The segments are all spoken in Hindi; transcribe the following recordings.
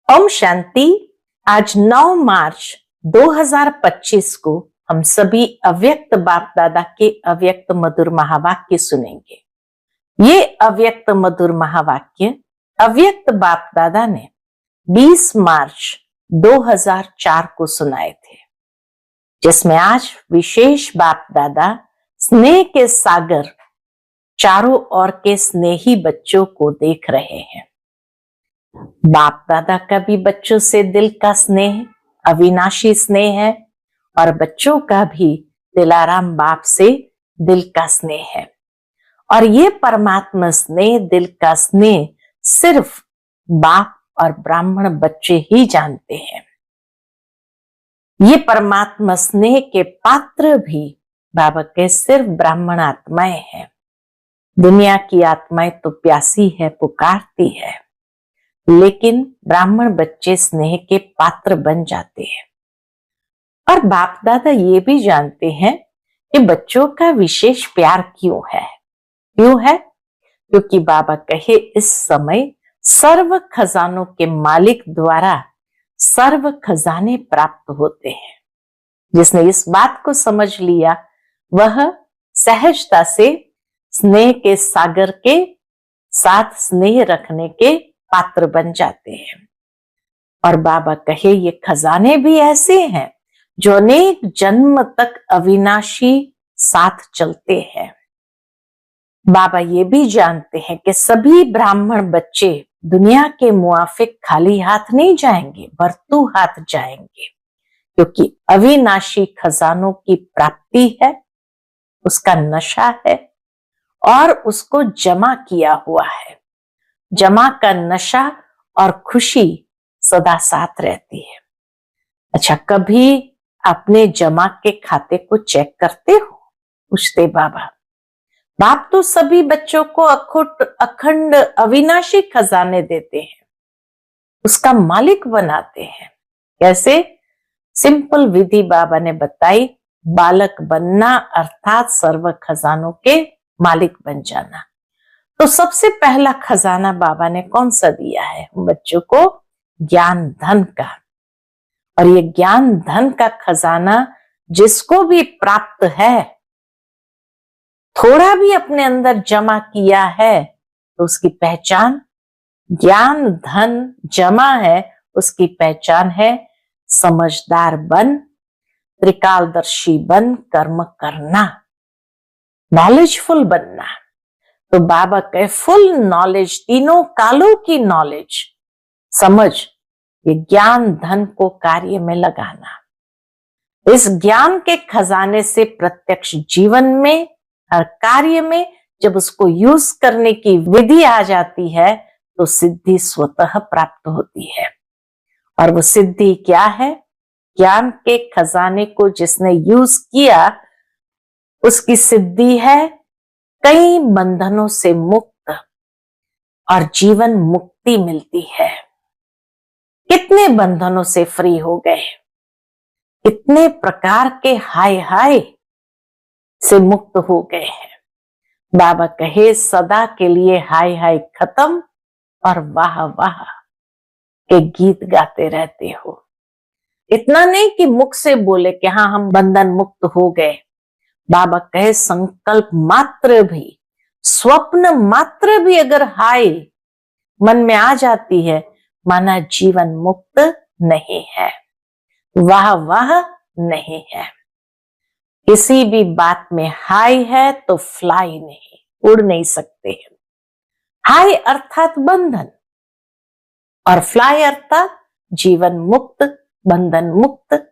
ओम शांति। आज 9 मार्च 2025 को हम सभी अव्यक्त बाप दादा के अव्यक्त मधुर महावाक्य सुनेंगे। ये अव्यक्त मधुर महावाक्य अव्यक्त बाप दादा ने 20 मार्च 2004 को सुनाए थे, जिसमें आज विशेष बाप दादा स्नेह के सागर चारों ओर के स्नेही बच्चों को देख रहे हैं। बाप दादा का भी बच्चों से दिल का स्नेह अविनाशी स्नेह है और बच्चों का भी दिलाराम बाप से दिल का स्नेह है। और ये परमात्मा स्नेह, दिल का स्नेह सिर्फ बाप और ब्राह्मण बच्चे ही जानते हैं। ये परमात्मा स्नेह के पात्र भी बाबा के सिर्फ ब्राह्मण आत्माएं हैं। दुनिया की आत्माएं तो प्यासी है, पुकारती है, लेकिन ब्राह्मण बच्चे स्नेह के पात्र बन जाते हैं। और बाप दादा ये भी जानते हैं कि बच्चों का विशेष प्यार क्यों है। क्योंकि बाबा कहे इस समय सर्व खजानों के मालिक द्वारा सर्व खजाने प्राप्त होते हैं। जिसने इस बात को समझ लिया वह सहजता से स्नेह के सागर के साथ स्नेह रखने के पात्र बन जाते हैं। और बाबा कहे ये खजाने भी ऐसे हैं जो अनेक जन्म तक अविनाशी साथ चलते हैं। बाबा ये भी जानते हैं कि सभी ब्राह्मण बच्चे दुनिया के मुआफिक खाली हाथ नहीं जाएंगे, भरतू हाथ जाएंगे, क्योंकि अविनाशी खजानों की प्राप्ति है, उसका नशा है और उसको जमा किया हुआ है। जमा का नशा और खुशी सदा साथ रहती है। अच्छा, कभी अपने जमा के खाते को चेक करते हो? पूछते बाबा। बाप तो सभी बच्चों को अखंड अविनाशी खजाने देते हैं, उसका मालिक बनाते हैं। कैसे? सिंपल विधि बाबा ने बताई, बालक बनना अर्थात सर्व खजानों के मालिक बन जाना। तो सबसे पहला खजाना बाबा ने कौन सा दिया है बच्चों को? ज्ञान धन का। और ये ज्ञान धन का खजाना जिसको भी प्राप्त है, थोड़ा भी अपने अंदर जमा किया है, तो उसकी पहचान ज्ञान धन जमा है, उसकी पहचान है समझदार बन, त्रिकालदर्शी बन, कर्म करना, नॉलेजफुल बनना। तो बाबा कहे फुल नॉलेज, तीनों कालों की नॉलेज, समझ, ये ज्ञान धन को कार्य में लगाना। इस ज्ञान के खजाने से प्रत्यक्ष जीवन में, हर कार्य में जब उसको यूज करने की विधि आ जाती है तो सिद्धि स्वतः प्राप्त होती है। और वो सिद्धि क्या है? ज्ञान के खजाने को जिसने यूज किया उसकी सिद्धि है कई बंधनों से मुक्त और जीवन मुक्ति मिलती है। कितने बंधनों से फ्री हो गए, कितने प्रकार के हाय से मुक्त हो गए हैं। बाबा कहे सदा के लिए हाय खत्म और वाह वाह के गीत गाते रहते हो। इतना नहीं कि मुख से बोले कि हाँ हम बंधन मुक्त हो गए। बाबा कहे संकल्प मात्र भी, स्वप्न मात्र भी अगर हाय मन में आ जाती है, माना जीवन मुक्त नहीं है, वाह वाह नहीं है। किसी भी बात में हाय है तो फ्लाई नहीं, उड़ नहीं सकते हैं। हाय अर्थात बंधन और फ्लाई अर्थात जीवन मुक्त, बंधन मुक्त।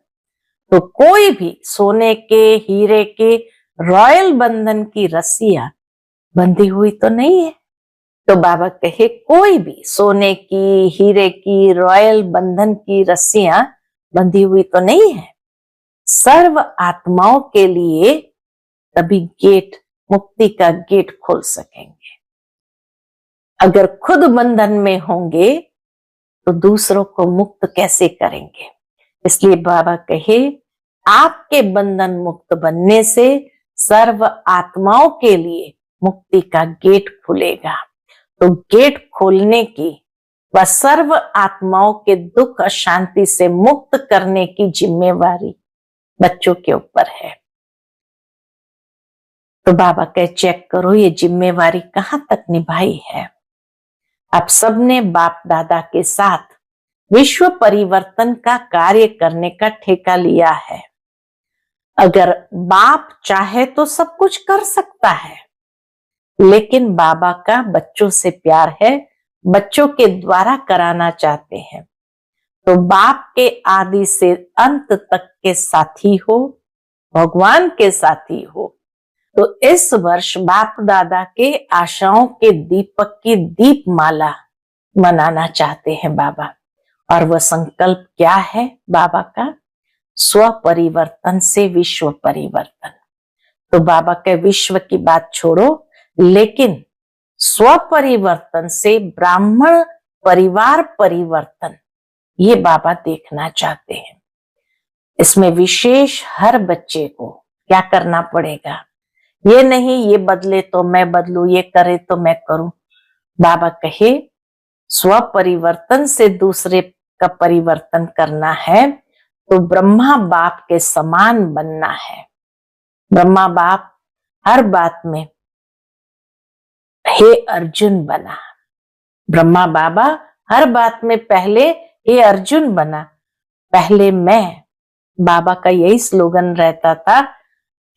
तो कोई भी सोने के, हीरे के, रॉयल बंधन की रस्सियां बंधी हुई तो नहीं है। तो बाबा कहे कोई भी सोने की, हीरे की, रॉयल बंधन की रस्सियां बंधी हुई तो नहीं है। सर्व आत्माओं के लिए तभी गेट, मुक्ति का गेट खोल सकेंगे। अगर खुद बंधन में होंगे तो दूसरों को मुक्त कैसे करेंगे? इसलिए बाबा कहे आपके बंधन मुक्त बनने से सर्व आत्माओं के लिए मुक्ति का गेट खुलेगा। तो गेट खोलने की व सर्व आत्माओं के दुख अशांति से मुक्त करने की जिम्मेवारी बच्चों के ऊपर है। तो बाबा कहे चेक करो ये जिम्मेवारी कहां तक निभाई है। आप सबने बाप दादा के साथ विश्व परिवर्तन का कार्य करने का ठेका लिया है। अगर बाप चाहे तो सब कुछ कर सकता है, लेकिन बाबा का बच्चों से प्यार है, बच्चों के द्वारा कराना चाहते हैं। तो बाप के आदि से अंत तक के साथी हो, भगवान के साथी हो। तो इस वर्ष बाप दादा के आशाओं के दीपक की दीपमाला मनाना चाहते हैं बाबा। और वह संकल्प क्या है बाबा का? स्व परिवर्तन से विश्व परिवर्तन। तो बाबा के विश्व की बात छोड़ो, लेकिन स्व परिवर्तन से ब्राह्मण परिवार परिवर्तन, ये बाबा देखना चाहते हैं। इसमें विशेष हर बच्चे को क्या करना पड़ेगा, ये नहीं ये बदले तो मैं बदलूं, ये करे तो मैं करूं। बाबा कहे स्व परिवर्तन से दूसरे का परिवर्तन करना है तो ब्रह्मा बाप के समान बनना है। ब्रह्मा बाप हर बात में हे अर्जुन बना, ब्रह्मा बाबा हर बात में पहले हे अर्जुन बना, पहले मैं। बाबा का यही स्लोगन रहता था,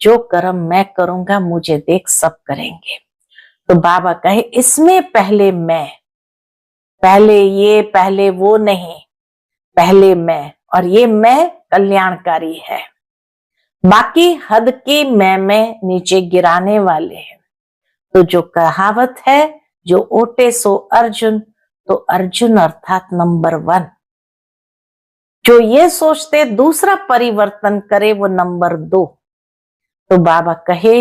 जो कर्म मैं करूंगा मुझे देख सब करेंगे। तो बाबा कहे इसमें पहले मैं, पहले ये पहले वो नहीं, पहले मैं। और ये मैं कल्याणकारी है, बाकी हद की मैं में नीचे गिराने वाले हैं। तो जो कहावत है, जो ओटे सो अर्जुन, तो अर्जुन अर्थात नंबर 1। जो ये सोचते दूसरा परिवर्तन करे वो नंबर 2। तो बाबा कहे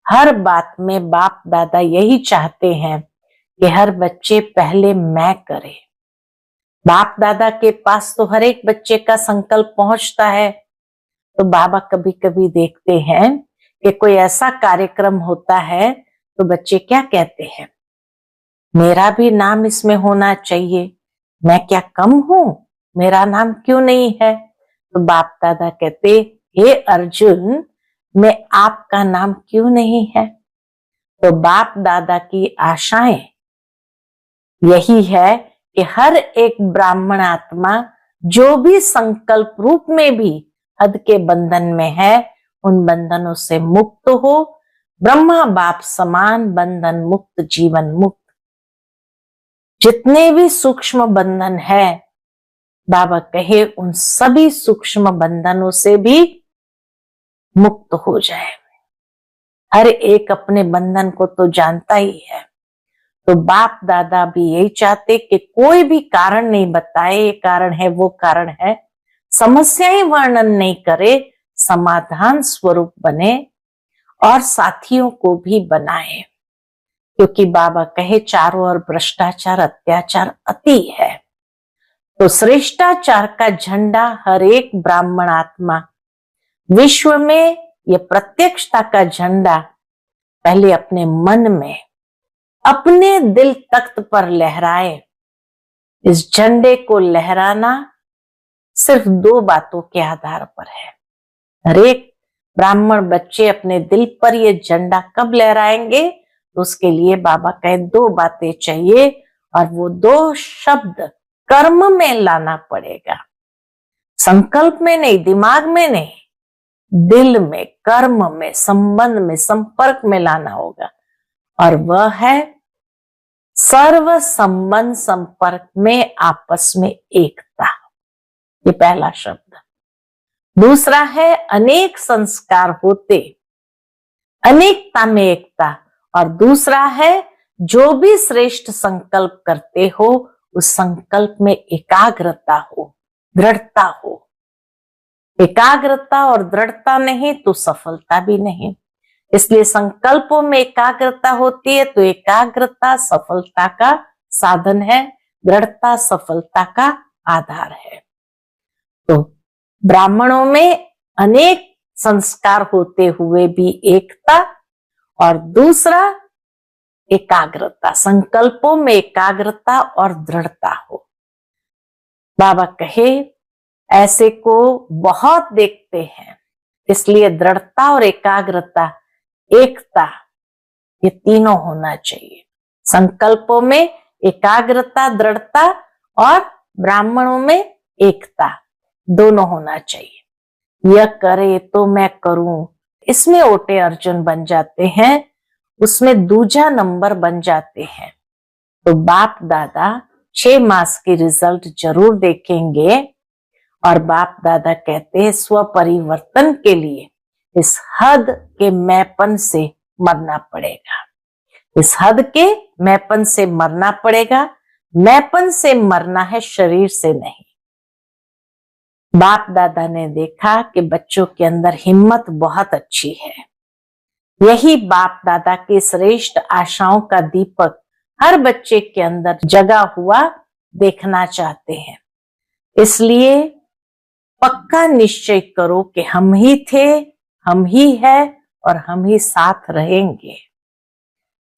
हर बात में बाप दादा यही चाहते हैं कि हर बच्चे पहले मैं करे। बाप दादा के पास तो हर एक बच्चे का संकल्प पहुंचता है। तो बाबा कभी कभी देखते हैं कि कोई ऐसा कार्यक्रम होता है तो बच्चे क्या कहते हैं, मेरा भी नाम इसमें होना चाहिए, मैं क्या कम हूं, मेरा नाम क्यों नहीं है? तो बाप दादा कहते हे अर्जुन, में आपका नाम क्यों नहीं है? तो बाप दादा की आशाएं यही है कि हर एक ब्राह्मण आत्मा जो भी संकल्प रूप में भी हद के बंधन में है, उन बंधनों से मुक्त हो, ब्रह्मा बाप समान बंधन मुक्त, जीवन मुक्त। जितने भी सूक्ष्म बंधन है, बाबा कहे उन सभी सूक्ष्म बंधनों से भी मुक्त हो जाए। हर एक अपने बंधन को तो जानता ही है। तो बाप दादा भी यही चाहते कि कोई भी कारण नहीं बताए, ये कारण है वो कारण है, समस्याएं वर्णन नहीं करे, समाधान स्वरूप बने और साथियों को भी बनाए। क्योंकि बाबा कहे चारों ओर भ्रष्टाचार अत्याचार अति है। तो श्रेष्ठाचार का झंडा हर एक ब्राह्मण आत्मा विश्व में, ये प्रत्यक्षता का झंडा पहले अपने मन में, अपने दिल तख्त पर लहराए। इस झंडे को लहराना सिर्फ 2 बातों के आधार पर है। हर एक ब्राह्मण बच्चे अपने दिल पर ये झंडा कब लहराएंगे? तो उसके लिए बाबा कहे 2 बातें चाहिए, और वो 2 शब्द कर्म में लाना पड़ेगा। संकल्प में नहीं, दिमाग में नहीं, दिल में, कर्म में, संबंध में, संपर्क में लाना होगा। और वह है सर्व संबंध संपर्क में आपस में एकता। ये पहला शब्द। दूसरा है अनेक संस्कार होते, अनेकता में एकता। और दूसरा है जो भी श्रेष्ठ संकल्प करते हो, उस संकल्प में एकाग्रता हो, दृढ़ता हो। एकाग्रता और दृढ़ता नहीं तो सफलता भी नहीं। इसलिए संकल्पों में एकाग्रता होती है, तो एकाग्रता सफलता का साधन है, दृढ़ता सफलता का आधार है। तो ब्राह्मणों में अनेक संस्कार होते हुए भी एकता, और दूसरा एकाग्रता, संकल्पों में एकाग्रता और दृढ़ता हो। बाबा कहे ऐसे को बहुत देखते हैं, इसलिए दृढ़ता और एकाग्रता, एकता, ये तीनों होना चाहिए। संकल्पों में एकाग्रता, दृढ़ता और ब्राह्मणों में एकता, दोनों होना चाहिए। यह करे तो मैं करूं, इसमें ओटे अर्जुन बन जाते हैं, उसमें दूजा नंबर बन जाते हैं। तो बाप दादा 6 मास की रिजल्ट जरूर देखेंगे। और बाप दादा कहते हैं स्व परिवर्तन के लिए इस हद के मैंपन से मरना पड़ेगा, इस हद के मैंपन से मरना पड़ेगा। मैंपन से मरना है, शरीर से नहीं। बाप दादा ने देखा कि बच्चों के अंदर हिम्मत बहुत अच्छी है। यही बाप दादा की श्रेष्ठ आशाओं का दीपक हर बच्चे के अंदर जगा हुआ देखना चाहते हैं। इसलिए पक्का निश्चय करो कि हम ही थे, हम ही है और हम ही साथ रहेंगे।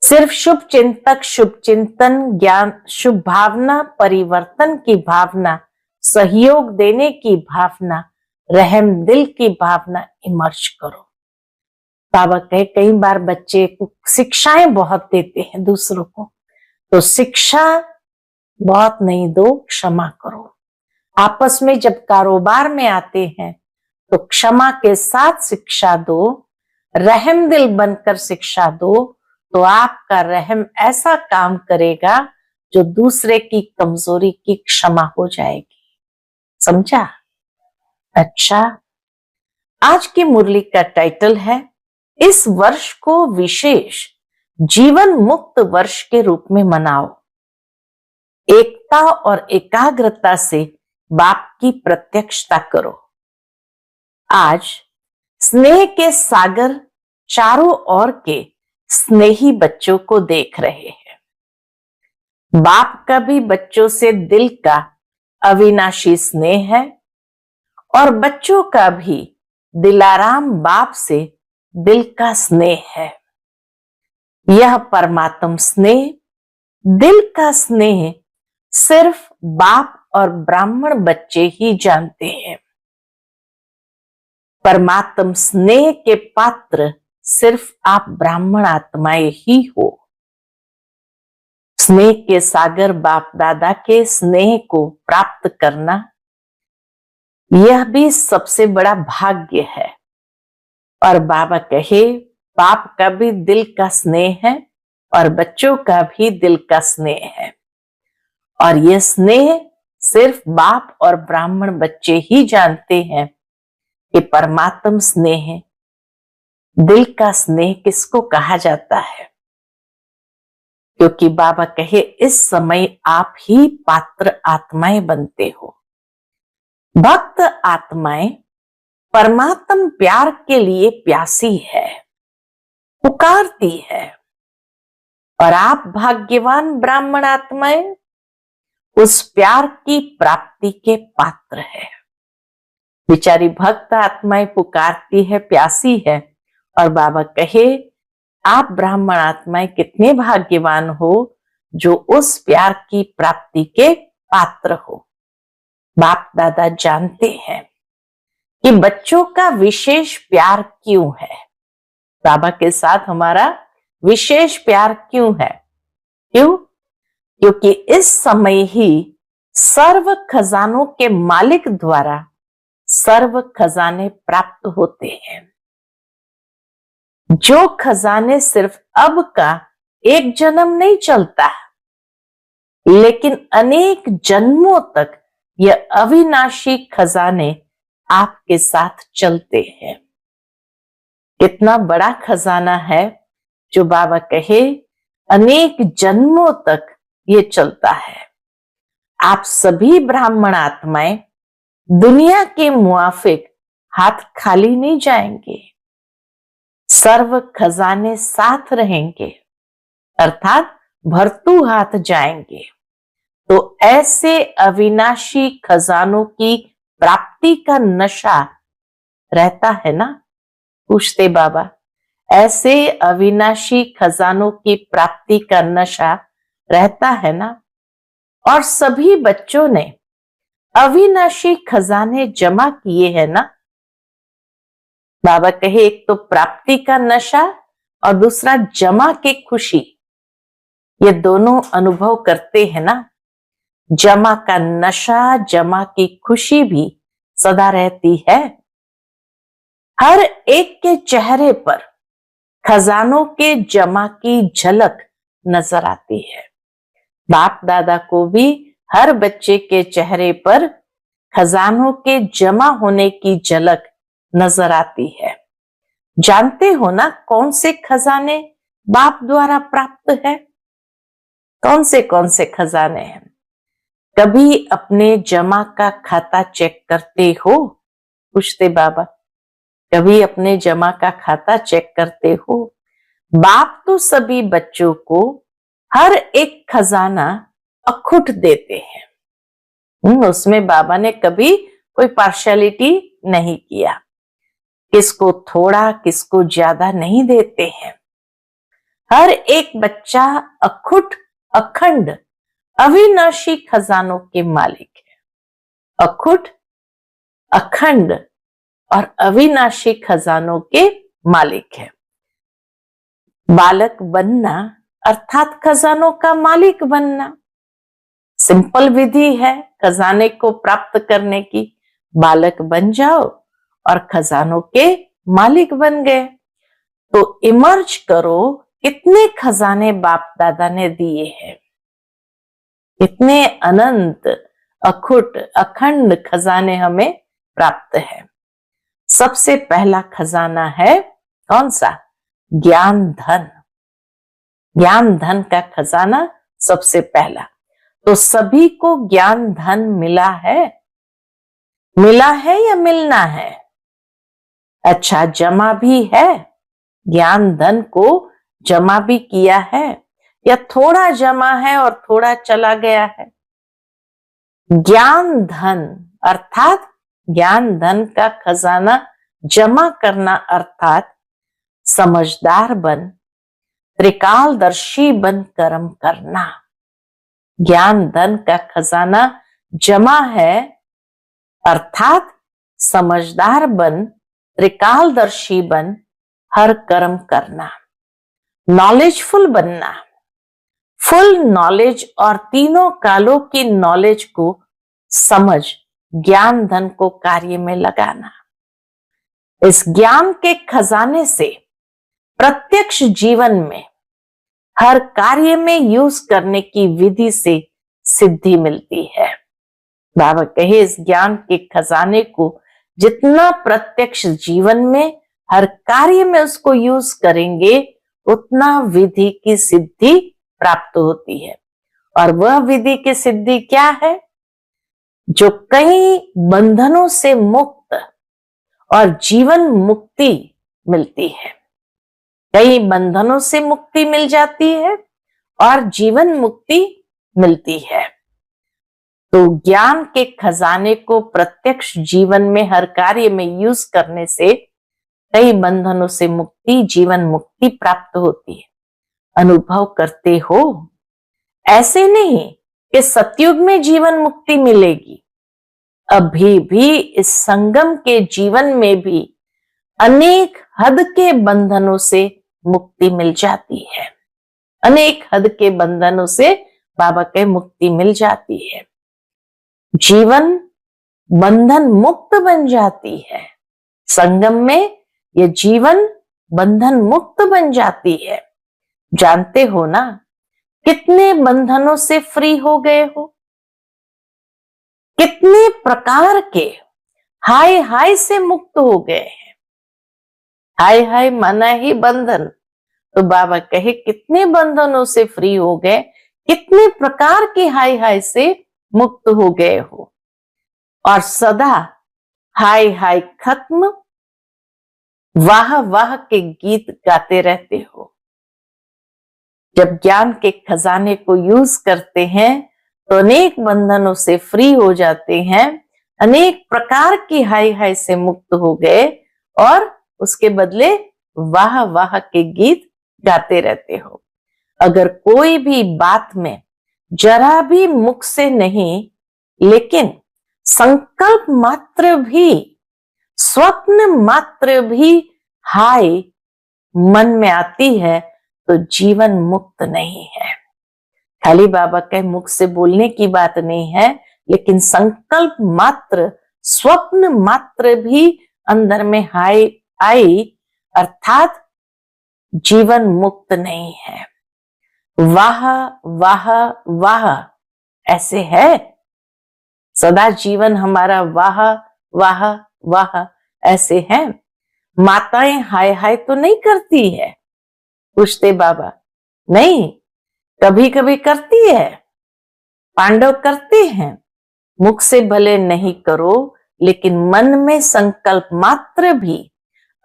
सिर्फ शुभ चिंतक, शुभ चिंतन, ज्ञान, शुभ भावना, परिवर्तन की भावना, सहयोग देने की भावना, रहम दिल की भावना इमर्ज करो। बाबा कहे कई बार बच्चे को शिक्षाएं बहुत देते हैं दूसरों को, तो शिक्षा बहुत नहीं दो, क्षमा करो। आपस में जब कारोबार में आते हैं तो क्षमा के साथ शिक्षा दो, रहम दिल बनकर शिक्षा दो, तो आपका रहम ऐसा काम करेगा जो दूसरे की कमजोरी की क्षमा हो जाएगी। समझा? अच्छा, आज की मुरली का टाइटल है इस वर्ष को विशेष जीवन मुक्त वर्ष के रूप में मनाओ। एकता और एकाग्रता से बाप की प्रत्यक्षता करो। आज स्नेह के सागर चारों ओर के स्नेही बच्चों को देख रहे हैं। बाप का भी बच्चों से दिल का अविनाशी स्नेह है और बच्चों का भी दिलाराम बाप से दिल का स्नेह है। यह परमात्म स्नेह, दिल का स्नेह सिर्फ बाप और ब्राह्मण बच्चे ही जानते हैं। परमात्म स्नेह के पात्र सिर्फ आप ब्राह्मण आत्माएं ही हो। स्नेह के सागर बाप दादा के स्नेह को प्राप्त करना, यह भी सबसे बड़ा भाग्य है। और बाबा कहे बाप का भी दिल का स्नेह है और बच्चों का भी दिल का स्नेह है, और यह स्नेह सिर्फ बाप और ब्राह्मण बच्चे ही जानते हैं कि परमात्म स्नेह, दिल का स्नेह किसको कहा जाता है। क्योंकि बाबा कहे इस समय आप ही पात्र आत्माएं बनते हो। भक्त आत्माएं परमात्म प्यार के लिए प्यासी है, पुकारती है, और आप भाग्यवान ब्राह्मण आत्माएं उस प्यार की प्राप्ति के पात्र है। बेचारी भक्त आत्माएं पुकारती है, प्यासी है, और बाबा कहे आप ब्राह्मण आत्माएं कितने भाग्यवान हो जो उस प्यार की प्राप्ति के पात्र हो। बाप दादा जानते हैं कि बच्चों का विशेष प्यार क्यों है, बाबा के साथ हमारा विशेष प्यार क्यों है। क्यों? क्योंकि इस समय ही सर्व खजानों के मालिक द्वारा सर्व खजाने प्राप्त होते हैं। जो खजाने सिर्फ अब का एक जन्म नहीं चलता, लेकिन अनेक जन्मों तक यह अविनाशी खजाने आपके साथ चलते हैं। कितना बड़ा खजाना है जो बाबा कहे अनेक जन्मों तक ये चलता है। आप सभी ब्राह्मण आत्माएं दुनिया के मुआफिक हाथ खाली नहीं जाएंगे, सर्व खजाने साथ रहेंगे, अर्थात भरतू हाथ जाएंगे। तो ऐसे अविनाशी खजानों की प्राप्ति का नशा रहता है ना। पूछते बाबा ऐसे अविनाशी खजानों की प्राप्ति का नशा रहता है ना। और सभी बच्चों ने अविनाशी खजाने जमा किए हैं ना। बाबा कहे एक तो प्राप्ति का नशा और दूसरा जमा के खुशी, ये दोनों अनुभव करते हैं ना। जमा का नशा, जमा की खुशी भी सदा रहती है। हर एक के चेहरे पर खजानों के जमा की झलक नजर आती है। बाप दादा को भी हर बच्चे के चेहरे पर खजानों के जमा होने की झलक नजर आती है। जानते हो ना कौन से खजाने बाप द्वारा प्राप्त है? कौन से खजाने हैं? कभी अपने जमा का खाता चेक करते हो? पूछते बाबा, कभी अपने जमा का खाता चेक करते हो? बाप तो सभी बच्चों को हर एक खजाना अखुट देते हैं। उसमें बाबा ने कभी कोई पार्शियलिटी नहीं किया, किसको थोड़ा किसको ज्यादा नहीं देते हैं। हर एक बच्चा अखुट, अखंड, अविनाशी खजानों के मालिक है। अखुट, अखंड और अविनाशी खजानों के मालिक है। बालक बनना अर्थात खजानों का मालिक बनना। सिंपल विधि है खजाने को प्राप्त करने की। बालक बन जाओ और खजानों के मालिक बन गए। तो इमर्ज करो, कितने खजाने बाप दादा ने दिए हैं। इतने अनंत, अखुट, अखंड खजाने हमें प्राप्त है। सबसे पहला खजाना है कौन सा? ज्ञान धन। ज्ञान धन का खजाना सबसे पहला। तो सभी को ज्ञान धन मिला है? मिला है या मिलना है? अच्छा, जमा भी है? ज्ञान धन को जमा भी किया है या थोड़ा जमा है और थोड़ा चला गया है? ज्ञान धन अर्थात ज्ञान धन का खजाना जमा करना अर्थात समझदार बन, त्रिकालदर्शी बन कर्म करना। ज्ञान धन का खजाना जमा है अर्थात समझदार बन, त्रिकालदर्शी बन, हर कर्म करना, नॉलेजफुल बनना, फुल नॉलेज और तीनों कालों की नॉलेज को समझ ज्ञान धन को कार्य में लगाना। इस ज्ञान के खजाने से प्रत्यक्ष जीवन में हर कार्य में यूज करने की विधि से सिद्धि मिलती है। बाबा कहे इस ज्ञान के खजाने को जितना प्रत्यक्ष जीवन में हर कार्य में उसको यूज करेंगे उतना विधि की सिद्धि प्राप्त होती है। और वह विधि की सिद्धि क्या है? जो कई बंधनों से मुक्त और जीवन मुक्ति मिलती है। कई बंधनों से मुक्ति मिल जाती है और जीवन मुक्ति मिलती है। तो ज्ञान के खजाने को प्रत्यक्ष जीवन में हर कार्य में यूज करने से कई बंधनों से मुक्ति, जीवन मुक्ति प्राप्त होती है। अनुभव करते हो? ऐसे नहीं कि सतयुग में जीवन मुक्ति मिलेगी। अभी भी इस संगम के जीवन में भी अनेक हद के बंधनों से मुक्ति मिल जाती है। अनेक हद के बंधनों से बाबा के मुक्ति मिल जाती है। जीवन बंधन मुक्त बन जाती है। संगम में ये जीवन बंधन मुक्त बन जाती है। जानते हो ना कितने बंधनों से फ्री हो गए हो? कितने प्रकार के हाय हाय से मुक्त हो गए हैं। हाय हाय माना ही बंधन। तो बाबा कहे कितने बंधनों से फ्री हो गए, कितने प्रकार के हाय हाय से मुक्त हो गए हो। और सदा हाय हाय खत्म, वाह वाह के गीत गाते रहते हो। जब ज्ञान के खजाने को यूज करते हैं तो अनेक बंधनों से फ्री हो जाते हैं, अनेक प्रकार की हाय हाय से मुक्त हो गए और उसके बदले वाह वाह के गीत गाते रहते हो। अगर कोई भी बात में जरा भी मुख से नहीं, लेकिन संकल्प मात्र भी, स्वप्न मात्र भी हाय मन में आती है, तो जीवन मुक्त नहीं है। खाली बाबा के मुख से बोलने की बात नहीं है, लेकिन संकल्प मात्र, स्वप्न मात्र भी अंदर में हाय आई, अर्थात जीवन मुक्त नहीं है। वाह वाह वाह ऐसे है, सदा जीवन हमारा वाह वाह वाह ऐसे है। माताएं हाय हाय तो नहीं करती है, पूछते बाबा। नहीं, कभी कभी करती है, पांडव करते हैं। मुख से भले नहीं करो, लेकिन मन में संकल्प मात्र भी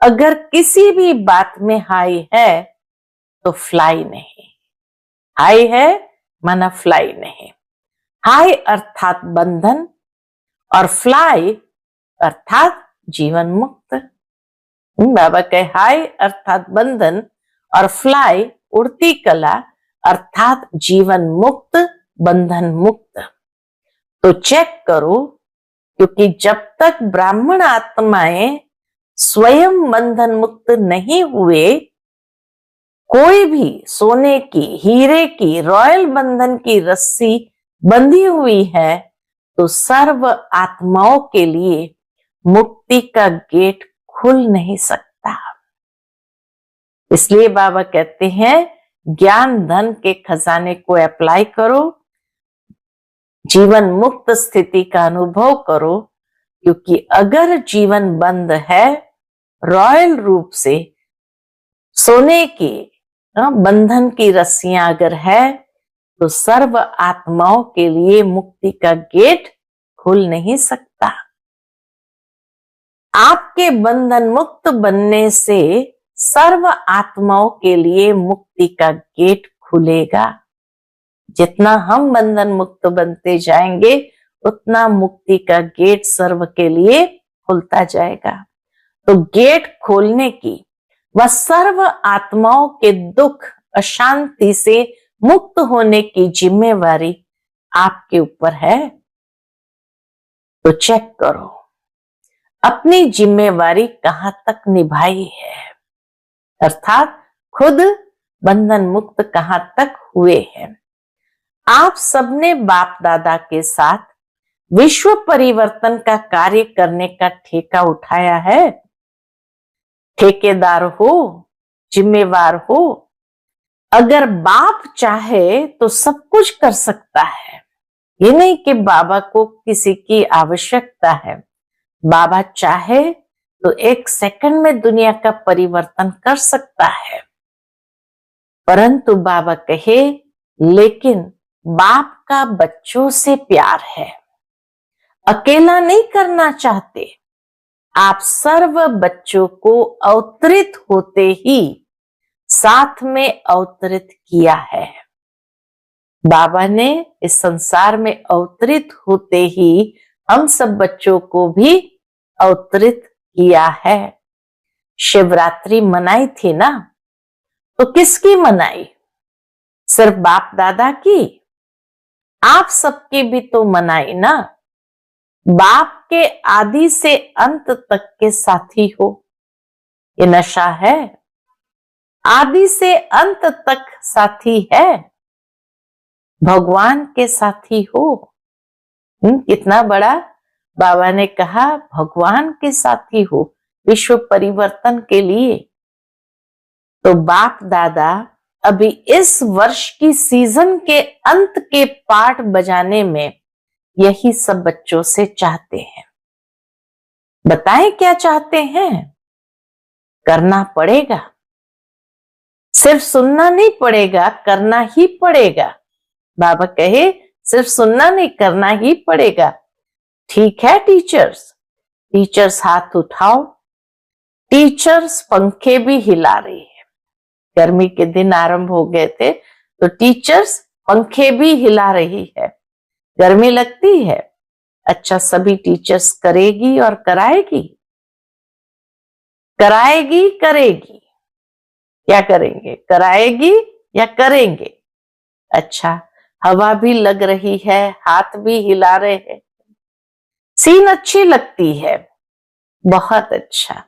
अगर किसी भी बात में हाय है, तो फ्लाई नहीं। हाय है माना फ्लाई नहीं। हाय अर्थात बंधन और फ्लाई अर्थात जीवन मुक्त। बाबा कहे हाय अर्थात बंधन और फ्लाई उड़ती कला अर्थात जीवन मुक्त, बंधन मुक्त। तो चेक करो, क्योंकि जब तक ब्राह्मण आत्माएं स्वयं बंधन मुक्त नहीं हुए, कोई भी सोने की, हीरे की, रॉयल बंधन की रस्सी बंधी हुई है, तो सर्व आत्माओं के लिए मुक्ति का गेट खुल नहीं सकता। इसलिए बाबा कहते हैं ज्ञान धन के खजाने को अप्लाई करो, जीवन मुक्त स्थिति का अनुभव करो, क्योंकि अगर जीवन बंद है, रॉयल रूप से सोने की बंधन की रस्सियां अगर है, तो सर्व आत्माओं के लिए मुक्ति का गेट खुल नहीं सकता। आपके बंधन मुक्त बनने से सर्व आत्माओं के लिए मुक्ति का गेट खुलेगा। जितना हम बंधन मुक्त बनते जाएंगे, उतना मुक्ति का गेट सर्व के लिए खुलता जाएगा। तो गेट खोलने की व सर्व आत्माओं के दुख अशांति से मुक्त होने की जिम्मेवारी आपके ऊपर है। तो चेक करो अपनी जिम्मेवारी कहां तक निभाई है, अर्थात खुद बंधन मुक्त कहां तक हुए हैं। आप सबने बाप दादा के साथ विश्व परिवर्तन का कार्य करने का ठेका उठाया है। ठेकेदार हो, जिम्मेवार हो। अगर बाप चाहे तो सब कुछ कर सकता है। ये नहीं कि बाबा को किसी की आवश्यकता है। बाबा चाहे तो 1 सेकंड में दुनिया का परिवर्तन कर सकता है, परंतु बाबा कहे लेकिन बाप का बच्चों से प्यार है, अकेला नहीं करना चाहते। आप सर्व बच्चों को अवतरित होते ही साथ में अवतरित किया है। बाबा ने इस संसार में अवतरित होते ही हम सब बच्चों को भी अवतरित किया है। शिवरात्रि मनाई थी ना, तो किसकी मनाई? सिर्फ बाप दादा की? आप सबकी भी तो मनाई ना। बाप के आदि से अंत तक के साथी हो। ये नशा है, आदि से अंत तक साथी है, भगवान के साथी हो। कितना बड़ा बाबा ने कहा, भगवान के साथी हो विश्व परिवर्तन के लिए। तो बाप दादा अभी इस वर्ष की सीजन के अंत के पाठ बजाने में यही सब बच्चों से चाहते हैं। बताएं क्या चाहते हैं? करना पड़ेगा, सिर्फ सुनना नहीं पड़ेगा, करना ही पड़ेगा। बाबा कहे सिर्फ सुनना नहीं, करना ही पड़ेगा। ठीक है टीचर्स? टीचर्स हाथ उठाओ। टीचर्स पंखे भी हिला रही है। गर्मी के दिन आरंभ हो गए थे, तो टीचर्स पंखे भी हिला रही है। गर्मी लगती है? अच्छा, सभी टीचर्स करेगी और कराएगी, कराएगी, करेगी। क्या करेंगे? कराएगी या करेंगे? अच्छा, हवा भी लग रही है, हाथ भी हिला रहे हैं, सीन अच्छी लगती है, बहुत अच्छा।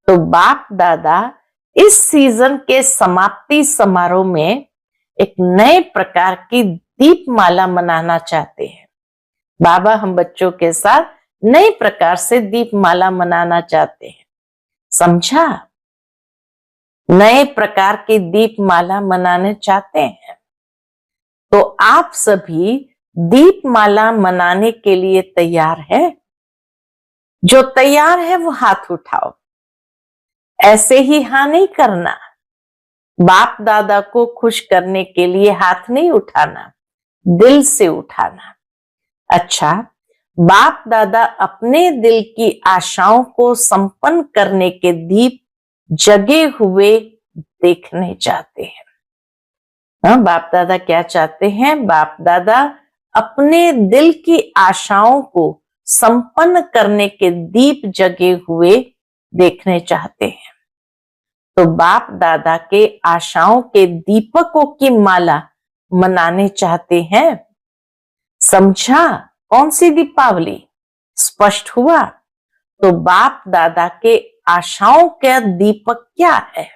तो बाप दादा इस सीजन के समाप्ति समारोह में एक नए प्रकार की दीपमाला मनाना चाहते हैं। बाबा हम बच्चों के साथ नए प्रकार से दीपमाला मनाना चाहते हैं, समझा? नए प्रकार की दीपमाला मनाने चाहते हैं, तो आप सभी दीपमाला मनाने के लिए तैयार है? जो तैयार है वो हाथ उठाओ। ऐसे ही हाँ नहीं करना, बाप दादा को खुश करने के लिए हाथ नहीं उठाना, दिल से उठाना। अच्छा, बाप दादा अपने दिल की आशाओं को संपन्न करने के दीप जगे हुए देखने चाहते हैं। हाँ, बाप दादा क्या चाहते हैं? बाप दादा अपने दिल की आशाओं को संपन्न करने के दीप जगे हुए देखने चाहते हैं। तो बाप दादा के आशाओं के दीपकों की माला मनाने चाहते हैं, समझा? कौन सी दीपावली? स्पष्ट हुआ? तो बाप दादा के आशाओं का दीपक क्या है?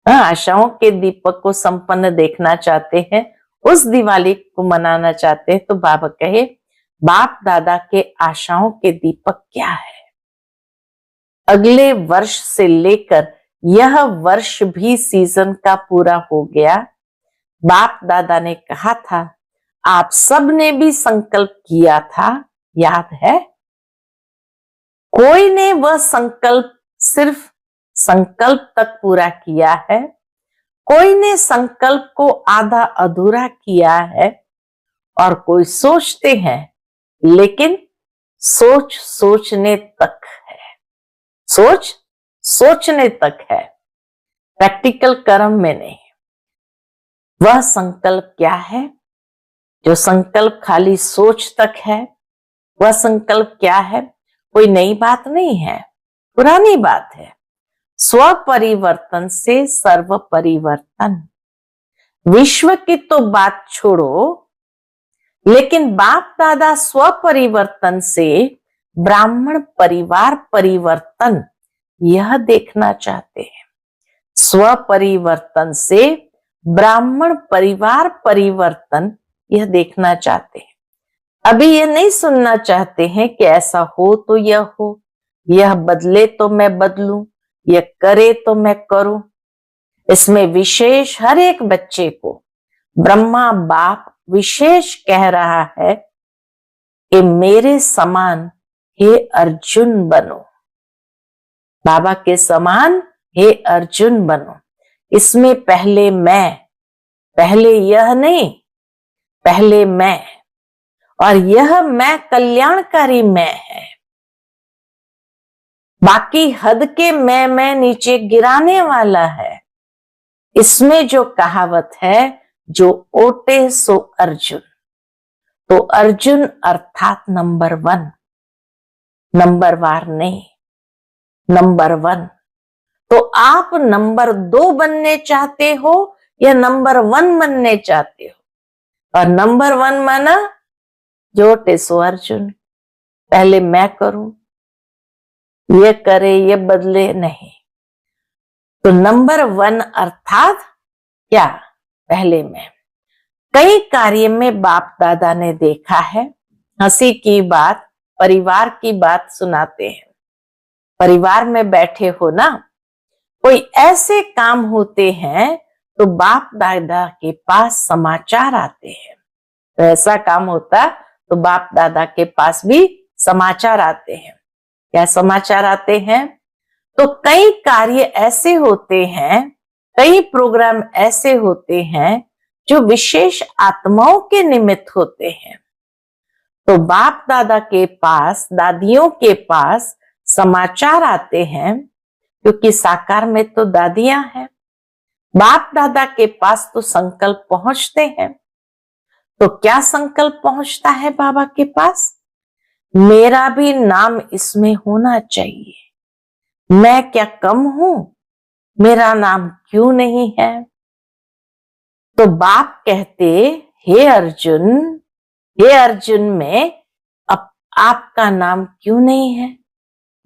आशाओं के दीपक को संपन्न देखना चाहते हैं, उस दिवाली को मनाना चाहते हैं। तो बाबा कहे बाप दादा के आशाओं के दीपक क्या है? अगले वर्ष से लेकर यह वर्ष भी सीजन का पूरा हो गया। बाप दादा ने कहा था, आप सब ने भी संकल्प किया था, याद है? कोई ने वह संकल्प सिर्फ संकल्प तक पूरा किया है, कोई ने संकल्प को आधा अधूरा किया है, और कोई सोचते हैं लेकिन सोच सोचने तक है। सोच सोचने तक है, प्रैक्टिकल कर्म में नहीं। वह संकल्प क्या है? जो संकल्प खाली सोच तक है, वह संकल्प क्या है? कोई नई बात नहीं है, पुरानी बात है। स्व परिवर्तन से सर्व परिवर्तन। विश्व की तो बात छोड़ो, लेकिन बाप दादा स्व परिवर्तन से ब्राह्मण परिवार परिवर्तन यह देखना चाहते हैं। स्व परिवर्तन से ब्राह्मण परिवार परिवर्तन यह देखना चाहते हैं। अभी यह नहीं सुनना चाहते हैं कि ऐसा हो तो यह हो, यह बदले तो मैं बदलूं, यह करे तो मैं करूं। इसमें विशेष हर एक बच्चे को ब्रह्मा बाप विशेष कह रहा है कि मेरे समान हे अर्जुन बनो, बाबा के समान हे अर्जुन बनो। इसमें पहले मैं, पहले यह नहीं, पहले मैं, और यह मैं कल्याणकारी मैं है। बाकी हद के मैं नीचे गिराने वाला है। इसमें जो कहावत है, जो ओटे सो अर्जुन, तो अर्जुन अर्थात नंबर 1, नंबर वार नहीं, नंबर 1। तो आप नंबर 2 बनने चाहते हो या नंबर 1 बनने चाहते हो? और नंबर 1 माना जो ओटे सो अर्जुन, पहले मैं करूं, ये करे ये बदले नहीं। तो नंबर 1 अर्थात क्या? पहले मैं। कई कार्य में बाप दादा ने देखा है, हंसी की बात, परिवार की बात सुनाते हैं। परिवार में बैठे हो ना, कोई ऐसे काम होते हैं तो बाप दादा के पास समाचार आते हैं। तो ऐसा काम होता तो बाप दादा के पास भी समाचार आते हैं। क्या समाचार आते हैं? तो कई कार्य ऐसे होते हैं, कई प्रोग्राम ऐसे होते हैं जो विशेष आत्माओं के निमित्त होते हैं। तो बाप दादा के पास, दादियों के पास समाचार आते हैं, क्योंकि साकार में तो दादियां हैं। बाप दादा के पास तो संकल्प पहुंचते हैं। तो क्या संकल्प पहुंचता है बाबा के पास? मेरा भी नाम इसमें होना चाहिए। मैं क्या कम हूं? मेरा नाम क्यों नहीं है? तो बाप कहते, हे अर्जुन में अब आपका नाम क्यों नहीं है?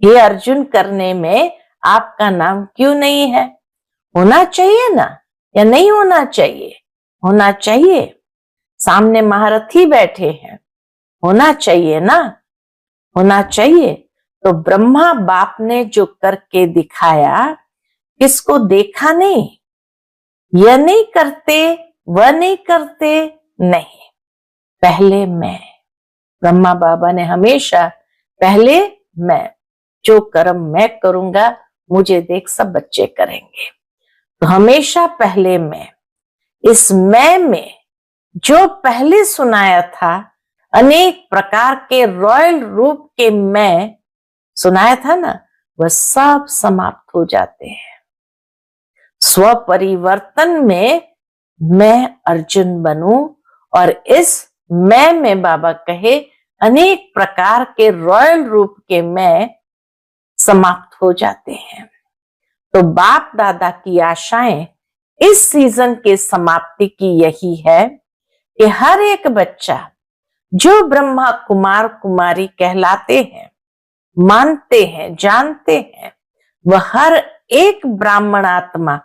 हे अर्जुन करने में आपका नाम क्यों नहीं है? होना चाहिए ना, या नहीं होना चाहिए? होना चाहिए। सामने महारथी बैठे हैं, होना चाहिए ना, होना चाहिए। तो ब्रह्मा बाप ने जो करके दिखाया, किसको देखा नहीं, यह नहीं करते वह नहीं करते, नहीं, पहले मैं। ब्रह्मा बाबा ने हमेशा पहले मैं, जो कर्म मैं करूंगा मुझे देख सब बच्चे करेंगे, तो हमेशा पहले मैं। इस मैं में जो पहले सुनाया था, अनेक प्रकार के रॉयल रूप के मैं सुनाया था ना, वह सब समाप्त हो जाते हैं। स्व परिवर्तन में मैं अर्जुन बनूं, और इस मैं में बाबा कहे अनेक प्रकार के रॉयल रूप के मैं समाप्त हो जाते हैं। तो बाप दादा की आशाएं इस सीजन के समाप्ति की यही है कि हर एक बच्चा जो ब्रह्मा कुमार कुमारी कहलाते हैं, मानते हैं, जानते हैं, वह हर एक ब्राह्मण आत्मा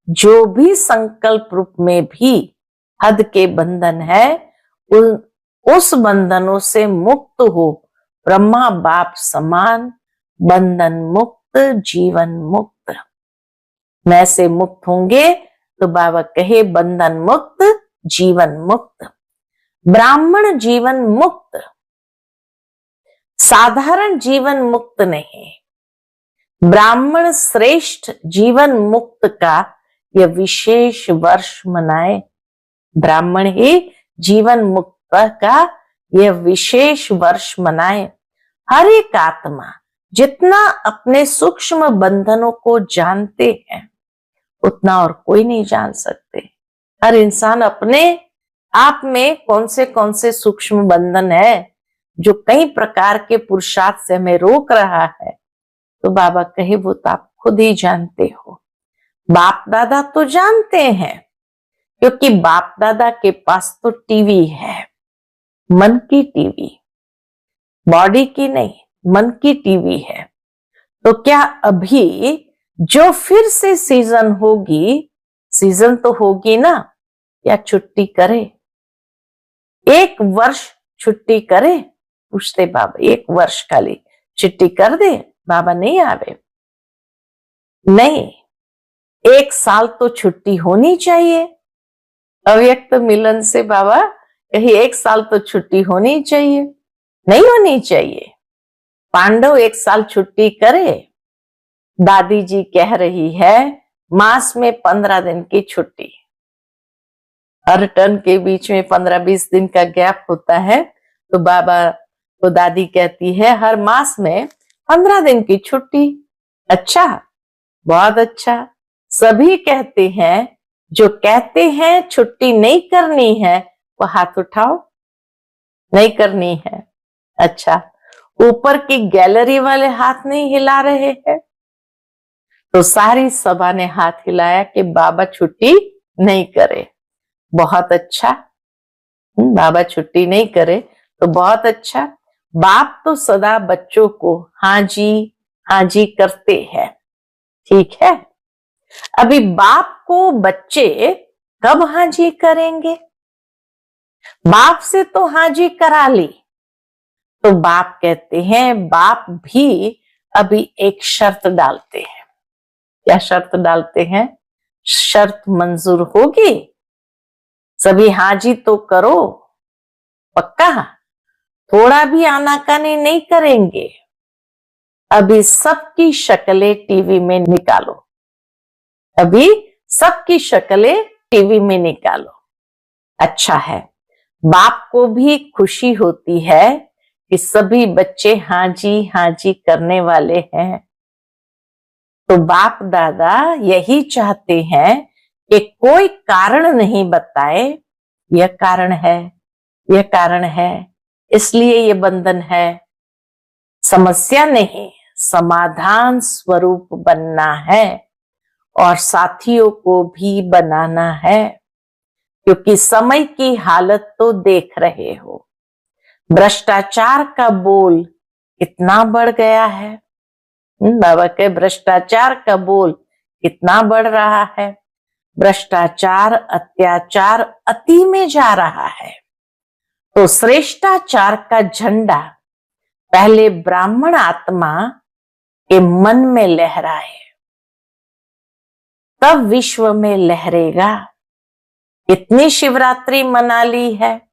जो भी संकल्प रूप में भी हद के बंधन है, उस बंधनों से मुक्त हो, ब्रह्मा बाप समान बंधन मुक्त, जीवन मुक्त। मैं से मुक्त होंगे तो बाबा कहे बंधन मुक्त, जीवन मुक्त। ब्राह्मण जीवन मुक्त, साधारण जीवन मुक्त नहीं। ब्राह्मण श्रेष्ठ जीवन मुक्त का यह विशेष वर्ष मनाए। ब्राह्मण ही जीवन मुक्त का यह विशेष वर्ष मनाए। हर एक आत्मा जितना अपने सूक्ष्म बंधनों को जानते हैं, उतना और कोई नहीं जान सकते। हर इंसान अपने आप में कौन से सूक्ष्म बंधन है जो कई प्रकार के पुरुषार्थ से हमें रोक रहा है, तो बाबा कहे वो तो आप खुद ही जानते हो। बाप दादा तो जानते हैं, क्योंकि बाप दादा के पास तो टीवी है, मन की टीवी, बॉडी की नहीं, मन की टीवी है। तो क्या अभी जो फिर से सीजन होगी, सीजन तो होगी ना, या छुट्टी करे? 1 वर्ष छुट्टी करे? पूछते बाबा, 1 वर्ष खाली छुट्टी कर दे, बाबा नहीं आवे? नहीं, 1 साल तो छुट्टी होनी चाहिए। अव्यक्त मिलन से बाबा कहीं 1 साल तो छुट्टी होनी चाहिए, नहीं होनी चाहिए? पांडव 1 साल छुट्टी करे? दादी जी कह रही है मास में 15 दिन की छुट्टी, हर टर्न के बीच में 15-20 दिन का गैप होता है, तो बाबा को दादी कहती है हर मास में 15 दिन की छुट्टी। अच्छा, बहुत अच्छा। सभी कहते हैं, जो कहते हैं छुट्टी नहीं करनी है वो हाथ उठाओ। नहीं करनी है? अच्छा, ऊपर की गैलरी वाले हाथ नहीं हिला रहे हैं? तो सारी सभा ने हाथ हिलाया कि बाबा छुट्टी नहीं करे। बहुत अच्छा, बाबा छुट्टी नहीं करे तो बहुत अच्छा। बाप तो सदा बच्चों को हाँ जी करते हैं, ठीक है। अभी बाप को बच्चे कब हाँ जी करेंगे? बाप से तो हाँ जी करा ली, तो बाप कहते हैं, बाप भी अभी एक शर्त डालते हैं। क्या शर्त डालते हैं? शर्त मंजूर होगी? सभी हाँ जी तो करो, पक्का? थोड़ा भी आनाकानी नहीं करेंगे? अभी सबकी शक्लें टीवी में निकालो, अभी सबकी शक्लें टीवी में निकालो। अच्छा है, बाप को भी खुशी होती है कि सभी बच्चे हाँ जी करने वाले हैं। तो बाप दादा यही चाहते हैं कि कोई कारण नहीं बताए, यह कारण है, यह कारण है, इसलिए ये बंधन है। समस्या नहीं, समाधान स्वरूप बनना है। और साथियों को भी बनाना है, क्योंकि समय की हालत तो देख रहे हो। भ्रष्टाचार का बोल कितना बढ़ गया है। बाबा के भ्रष्टाचार का बोल कितना बढ़ रहा है। भ्रष्टाचार, अत्याचार अति में जा रहा है। तो श्रेष्ठाचार का झंडा पहले ब्राह्मण आत्मा के मन में लहराए, तब विश्व में लहरेगा। कितनी शिवरात्रि मना ली है।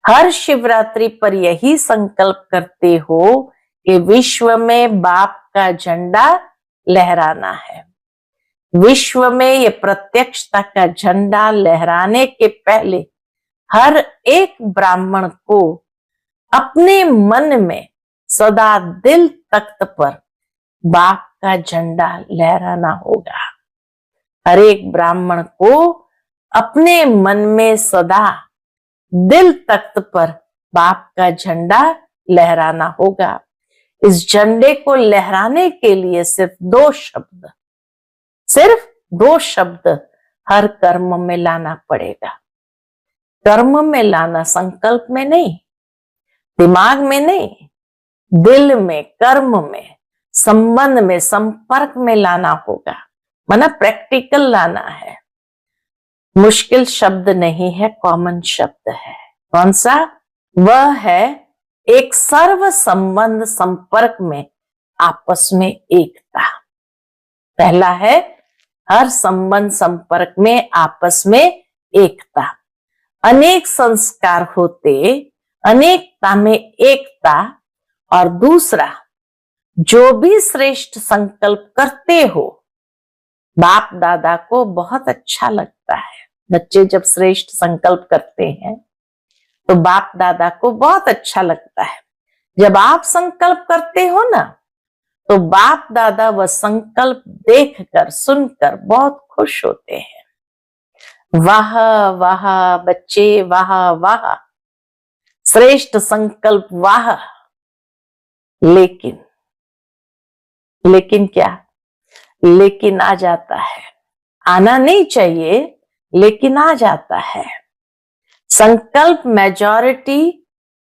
हर शिवरात्रि पर यही संकल्प करते हो कि विश्व में बाप का झंडा लहराना है। विश्व में ये प्रत्यक्षता का झंडा लहराने के पहले हर एक ब्राह्मण को अपने मन में सदा दिल तख्त पर बाप का झंडा लहराना होगा। हर एक ब्राह्मण को अपने मन में सदा दिल तख्त पर बाप का झंडा लहराना होगा। इस झंडे को लहराने के लिए सिर्फ दो शब्द हर कर्म में लाना पड़ेगा। कर्म में लाना, संकल्प में नहीं, दिमाग में नहीं, दिल में, कर्म में, संबंध में, संपर्क में लाना होगा। माना प्रैक्टिकल लाना है। मुश्किल शब्द नहीं है, कॉमन शब्द है। कौन सा? वह है एक सर्व संबंध संपर्क में आपस में एकता। पहला है हर संबंध संपर्क में आपस में एकता। अनेक संस्कार होते, अनेकता में एकता। और दूसरा, जो भी श्रेष्ठ संकल्प करते हो, बाप दादा को बहुत अच्छा लगता है। बच्चे जब श्रेष्ठ संकल्प करते हैं तो बाप दादा को बहुत अच्छा लगता है। जब आप संकल्प करते हो ना, तो बाप दादा वह संकल्प देखकर, सुनकर बहुत खुश होते हैं। वाह वाह बच्चे, वाह वाह, श्रेष्ठ संकल्प, वाह। लेकिन क्या? लेकिन आ जाता है। आना नहीं चाहिए, लेकिन आ जाता है। संकल्प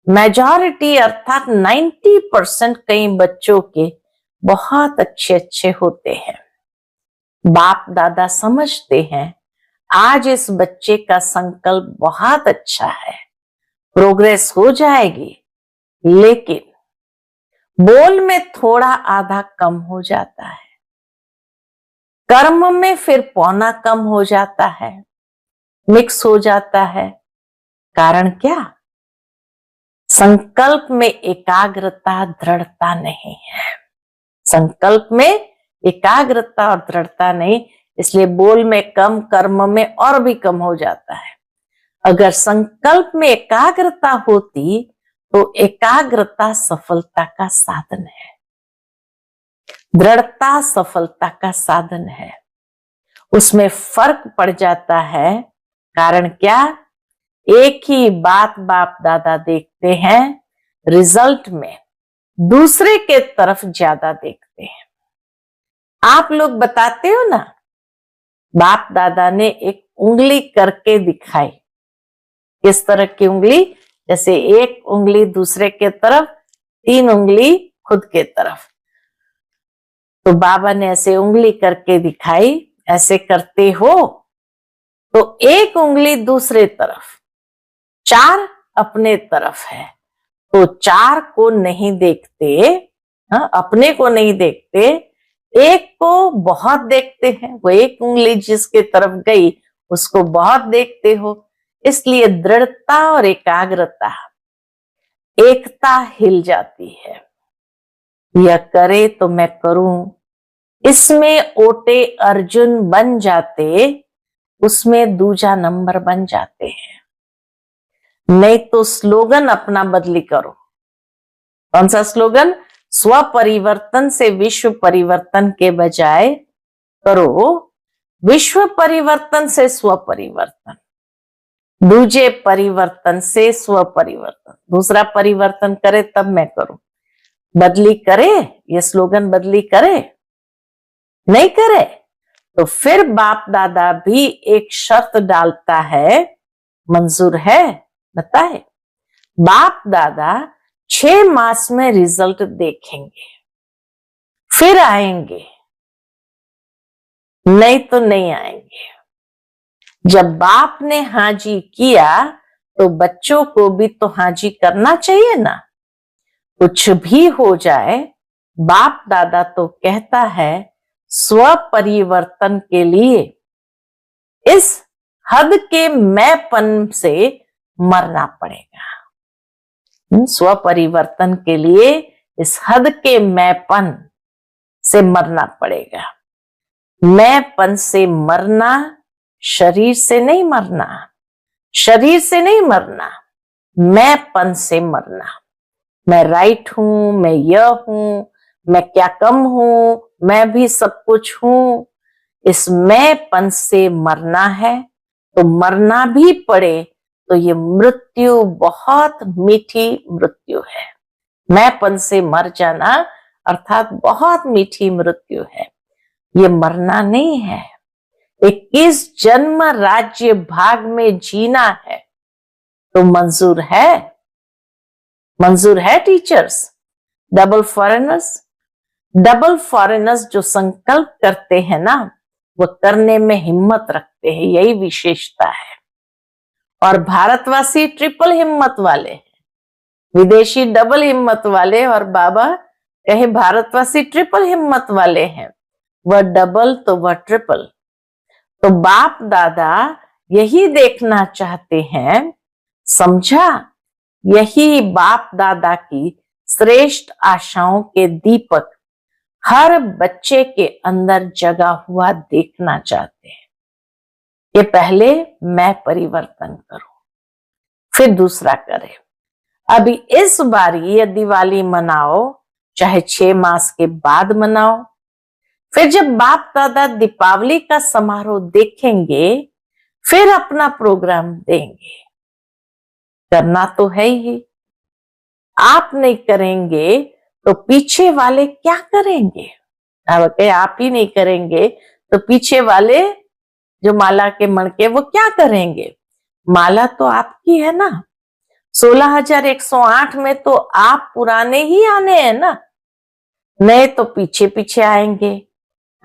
मेजॉरिटी अर्थात 90% कई बच्चों के बहुत अच्छे होते हैं। बाप दादा समझते हैं आज इस बच्चे का संकल्प बहुत अच्छा है, प्रोग्रेस हो जाएगी, लेकिन बोल में थोड़ा आधा कम हो जाता है, कर्म में फिर पौना कम हो जाता है, मिक्स हो जाता है। कारण क्या? संकल्प में एकाग्रता, दृढ़ता नहीं है। संकल्प में एकाग्रता और दृढ़ता नहीं, इसलिए बोल में कम, कर्म में और भी कम हो जाता है। अगर संकल्प में एकाग्रता होती तो एकाग्रता सफलता का साधन है, दृढ़ता सफलता का साधन है। उसमें फर्क पड़ जाता है। कारण क्या? एक ही बात बाप दादा देखते हैं, रिजल्ट में दूसरे के तरफ ज्यादा देखते हैं। आप लोग बताते हो ना, बाप दादा ने एक उंगली करके दिखाई। किस तरह की उंगली? जैसे एक उंगली दूसरे के तरफ, 3 उंगली खुद के तरफ। तो बाबा ने ऐसे उंगली करके दिखाई। ऐसे करते हो तो एक उंगली दूसरे तरफ, 4 अपने तरफ है, तो 4 को नहीं देखते, अपने को नहीं देखते, एक को बहुत देखते हैं। वो एक उंगली जिसके तरफ गई उसको बहुत देखते हो। इसलिए दृढ़ता और एकाग्रता, एकता हिल जाती है। यह करे तो मैं करूं, इसमें ओटे अर्जुन बन जाते, उसमें दूजा नंबर बन जाते हैं। नहीं तो स्लोगन अपना बदली करो। कौन सा स्लोगन? स्व परिवर्तन से विश्व परिवर्तन के बजाय करो विश्व परिवर्तन से स्व परिवर्तन, दूजे परिवर्तन से स्व परिवर्तन। दूसरा परिवर्तन करे तब मैं करूं। बदली करे, ये स्लोगन बदली करे, नहीं करे तो फिर बाप दादा भी एक शर्त डालता है, मंजूर है? बताए। बाप दादा 6 मास में रिजल्ट देखेंगे, फिर आएंगे, नहीं तो नहीं आएंगे। जब बाप ने हाजी किया तो बच्चों को भी तो हाजी करना चाहिए ना। कुछ भी हो जाए, बाप दादा तो कहता है स्व परिवर्तन के लिए इस हद के मैंपन से मरना पड़ेगा। स्व परिवर्तन के लिए इस हद के मैंपन से मरना पड़ेगा। मैंपन से मरना, शरीर से नहीं मरना, शरीर से नहीं मरना, मैंपन से मरना। मैं राइट हूं, मैं यह हूं, मैं क्या कम हूं, मैं भी सब कुछ हूं, इस मैंपन से मरना है। तो मरना भी पड़े तो ये मृत्यु बहुत मीठी मृत्यु है। मैंपन से मर जाना अर्थात बहुत मीठी मृत्यु है, ये मरना नहीं है। 21 जन्म राज्य भाग में जीना है तो मंजूर है? मंजूर है teachers? Double foreigners, double foreigners जो संकल्प करते हैं ना, वो करने में हिम्मत रखते हैं, यही विशेषता है। और भारतवासी ट्रिपल हिम्मत वाले हैं, विदेशी डबल हिम्मत वाले, और बाबा कहे भारतवासी ट्रिपल हिम्मत वाले हैं। वह डबल तो वह ट्रिपल। तो बाप दादा यही देखना चाहते हैं, समझा? यही बाप दादा की श्रेष्ठ आशाओं के दीपक हर बच्चे के अंदर जगा हुआ देखना चाहते हैं कि पहले मैं परिवर्तन करूं, फिर दूसरा करे। अभी इस बार ये दिवाली मनाओ, चाहे 6 मास के बाद मनाओ, फिर जब बाप दादा दीपावली का समारोह देखेंगे फिर अपना प्रोग्राम देंगे। करना तो है ही, आप नहीं करेंगे तो पीछे वाले क्या करेंगे? आप ही नहीं करेंगे तो पीछे वाले जो माला के मणके वो क्या करेंगे? माला तो आपकी है ना। 16,108 में तो आप पुराने ही आने हैं ना, नए तो पीछे पीछे आएंगे।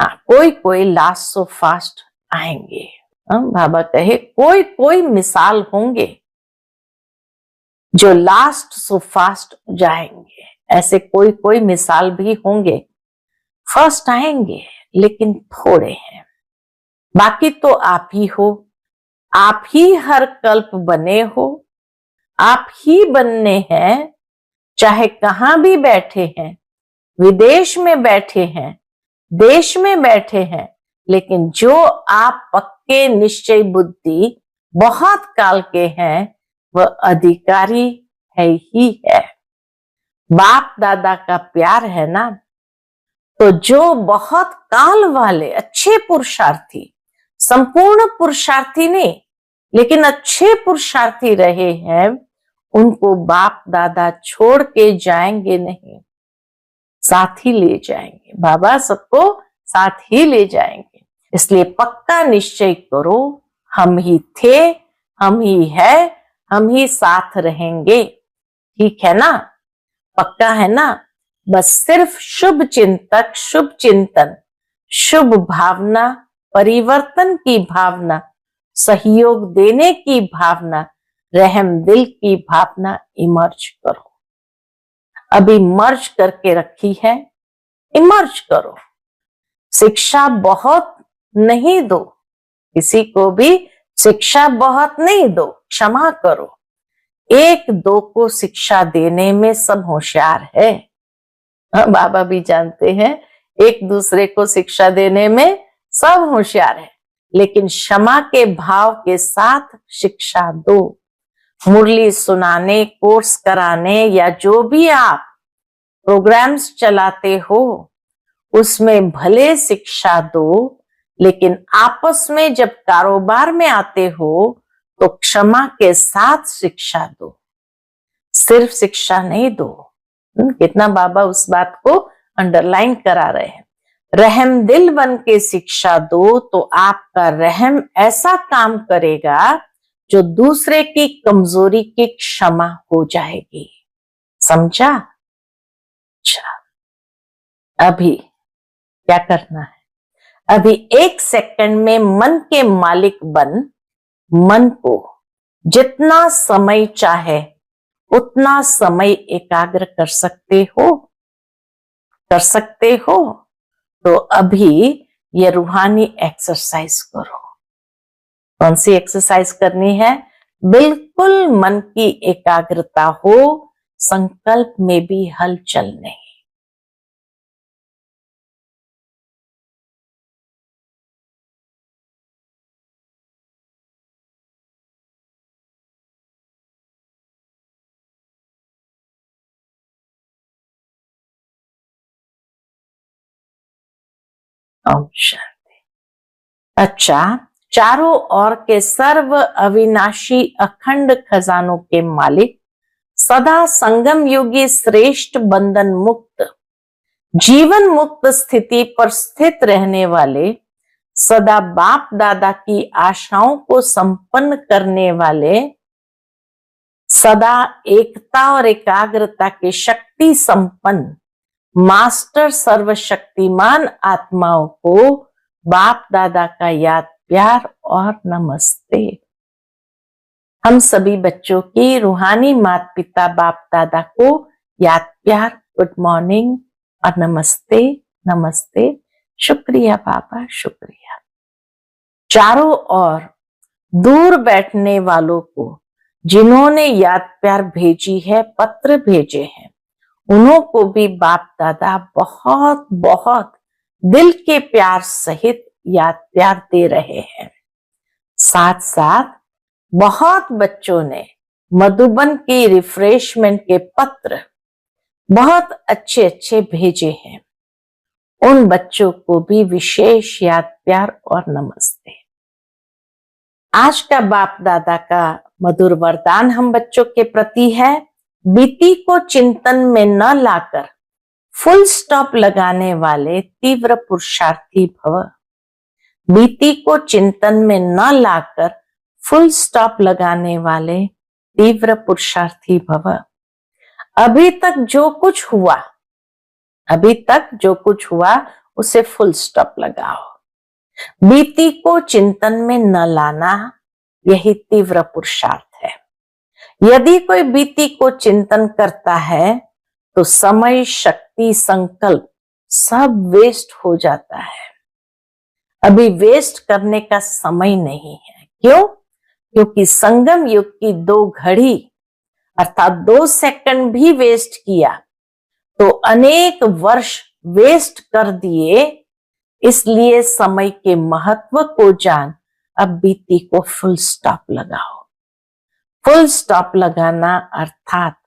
हाँ, कोई कोई लास्ट सो फास्ट आएंगे। बाबा कहे कोई कोई मिसाल होंगे जो लास्ट सो फास्ट जाएंगे, ऐसे कोई कोई मिसाल भी होंगे, फर्स्ट आएंगे लेकिन थोड़े हैं। बाकी तो आप ही हो, आप ही हर कल्प बने हो, आप ही बनने हैं, चाहे कहां भी बैठे हैं, विदेश में बैठे हैं, देश में बैठे हैं, लेकिन जो आप पक्के निश्चय बुद्धि बहुत काल के हैं वह अधिकारी है ही है। बाप दादा का प्यार है ना, तो जो बहुत काल वाले अच्छे पुरुषार्थी, संपूर्ण पुरुषार्थी नहीं लेकिन अच्छे पुरुषार्थी रहे हैं, उनको बाप दादा छोड़ के जाएंगे नहीं, साथ ही ले जाएंगे। बाबा सबको साथ ही ले जाएंगे। इसलिए पक्का निश्चय करो, हम ही थे, हम ही है, हम ही साथ रहेंगे। ठीक है ना? पक्का है ना? बस सिर्फ शुभ चिंतक, शुभ चिंतन, शुभ भावना, परिवर्तन की भावना, सहयोग देने की भावना, रहम दिल की भावना इमर्ज करो। अभी मर्ज करके रखी है, इमर्ज करो। शिक्षा बहुत नहीं दो, किसी को भी शिक्षा बहुत नहीं दो, क्षमा करो। 1-2 को शिक्षा देने में सब होशियार है। बाबा भी जानते हैं एक दूसरे को शिक्षा देने में सब होशियार है, लेकिन क्षमा के भाव के साथ शिक्षा दो। मुरली सुनाने, कोर्स कराने या जो भी आप प्रोग्राम्स चलाते हो उसमें भले शिक्षा दो, लेकिन आपस में जब कारोबार में आते हो तो क्षमा के साथ शिक्षा दो, सिर्फ शिक्षा नहीं दो। कितना बाबा उस बात को अंडरलाइन करा रहे हैं। रहम दिल बन के शिक्षा दो तो आपका रहम ऐसा काम करेगा जो दूसरे की कमजोरी की क्षमा हो जाएगी। समझा? अच्छा, अभी क्या करना है? अभी 1 सेकंड में मन के मालिक बन मन को जितना समय चाहे उतना समय एकाग्र कर सकते हो। कर सकते हो तो अभी ये रूहानी एक्सरसाइज करो। कौन सी एक्सरसाइज करनी है? बिल्कुल मन की एकाग्रता हो, संकल्प में भी हलचल नहीं। ओम शांति। अच्छा, चारों ओर के सर्व अविनाशी अखंड खजानों के मालिक, सदा संगम योगी श्रेष्ठ बंधन मुक्त जीवन मुक्त स्थिति पर स्थित रहने वाले, सदा बाप दादा की आशाओं को संपन्न करने वाले, सदा एकता और एकाग्रता के शक्ति संपन्न मास्टर सर्वशक्तिमान आत्माओं को बाप दादा का याद प्यार और नमस्ते। हम सभी बच्चों की रूहानी माता पिता बाप दादा को याद प्यार, गुड मॉर्निंग और नमस्ते। नमस्ते, शुक्रिया बाबा, शुक्रिया। चारों ओर दूर बैठने वालों को जिन्होंने याद प्यार भेजी है, पत्र भेजे हैं, उन्हों को भी बाप दादा बहुत बहुत दिल के प्यार सहित याद प्यार दे रहे हैं। साथ साथ बहुत बच्चों ने मधुबन की रिफ्रेशमेंट के पत्र बहुत अच्छे अच्छे भेजे हैं। उन बच्चों को भी विशेष याद प्यार और नमस्ते। आज का बाप दादा का मधुर वरदान हम बच्चों के प्रति है, बीती को चिंतन में न लाकर फुल स्टॉप लगाने वाले तीव्र पुरुषार्थी भव। बीती को चिंतन में न लाकर फुल स्टॉप लगाने वाले तीव्र पुरुषार्थी भव। अभी तक जो कुछ हुआ उसे फुल स्टॉप लगाओ। बीती को चिंतन में न लाना, यही तीव्र पुरुषार्थ है। यदि कोई बीती को चिंतन करता है तो समय, शक्ति, संकल्प सब वेस्ट हो जाता है। अभी वेस्ट करने का समय नहीं है। क्यों? क्योंकि संगम युग की 2 घड़ी अर्थात 2 सेकंड भी वेस्ट किया तो अनेक वर्ष वेस्ट कर दिए। इसलिए समय के महत्व को जान अब बीती को फुल स्टॉप लगाओ। फुल स्टॉप लगाना अर्थात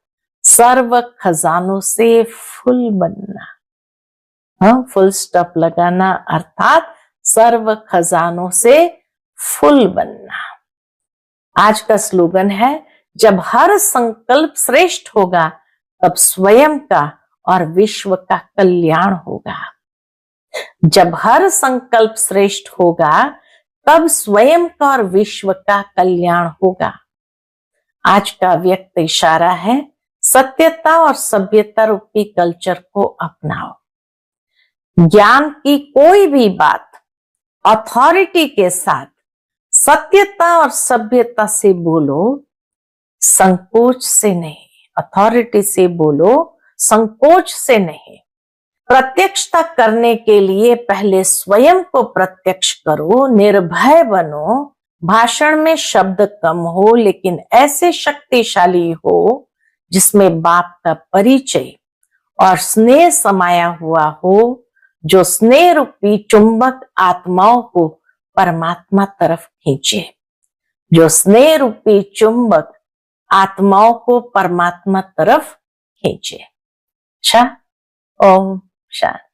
सर्व खजानों से फुल बनना। हाँ, फुल स्टॉप लगाना अर्थात सर्व खजानों से फुल बनना। आज का स्लोगन है, जब हर संकल्प श्रेष्ठ होगा तब स्वयं का और विश्व का कल्याण होगा। जब हर संकल्प श्रेष्ठ होगा तब स्वयं का और विश्व का कल्याण होगा। आज का व्यक्त इशारा है, सत्यता और सभ्यता रूपी कल्चर को अपनाओ। ज्ञान की कोई भी बात अथॉरिटी के साथ सत्यता और सभ्यता से बोलो, संकोच से नहीं। अथॉरिटी से बोलो, संकोच से नहीं। प्रत्यक्षता करने के लिए पहले स्वयं को प्रत्यक्ष करो, निर्भय बनो। भाषण में शब्द कम हो लेकिन ऐसे शक्तिशाली हो जिसमें बाप का परिचय और स्नेह समाया हुआ हो, जो स्नेह रूपी चुंबक आत्माओं को परमात्मा तरफ खींचे। जो स्नेह रूपी चुंबक आत्माओं को परमात्मा तरफ खींचे। अच्छा, ओम शांति।